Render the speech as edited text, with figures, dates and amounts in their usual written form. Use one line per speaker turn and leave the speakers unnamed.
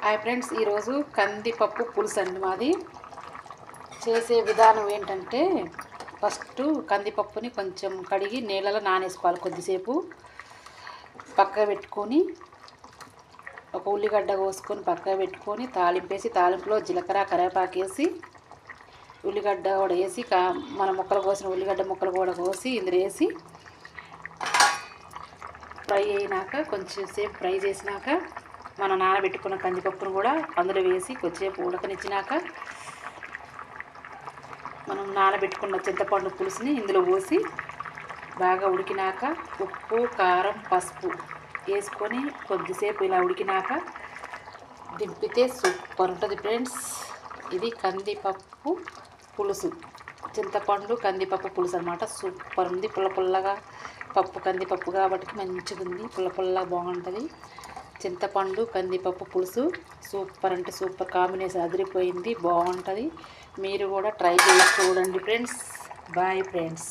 Hi friends, ఈరోజు కందిపప్పు పులుసు అండి మాది. చేసే విధానం ఏంటంటే, ఫస్ట్ కందిపప్పుని కొంచెం కడిగి నీళ్ళలో నానేసుకోవాలి. కొద్దిసేపు పక్కన పెట్టుకొని, ఒక ఉల్లిగడ్డ కోసుకొని పక్కన పెట్టుకొని, తాలింపేసి తాలింపులో జీలకర్ర కరివేపాకు వేసి, ఉల్లిగడ్డ కూడా వేసి, మన ముక్కలు కోసిన ఉల్లిగడ్డ ముక్కలు కూడా కోసి ఇందులో వేసి ఫ్రై అయినాక, కొంచెం సేపు ఫ్రై చేసినాక మనం నానబెట్టుకున్న కందిపప్పును కూడా అందులో వేసి కొద్దిసేపు ఉడకనిచ్చినాక, మనం నానబెట్టుకున్న చింతపండు పులుసుని ఇందులో పోసి బాగా ఉడికినాక ఉప్పు, కారం, పసుపు వేసుకొని కొద్దిసేపు ఇలా ఉడికినాక దింపితే సూపర్ ఉంటుంది ఫ్రెండ్స్. ఇది కందిపప్పు పులుసు, చింతపండు కందిపప్పు పులుసు అనమాట. సూపర్ ఉంది, పుల్ల పుల్లగా. కందిపప్పు కాబట్టి మంచిగా ఉంది, పుల్ల పుల్లగా బాగుంటుంది. చింతపండు కందిపప్పు పులుసు సూపర్ అంటే సూపర్ కాంబినేషన్, అదిరిపోయింది, బాగుంటుంది. మీరు కూడా ట్రై చేసి చూడండి ఫ్రెండ్స్. Bye friends.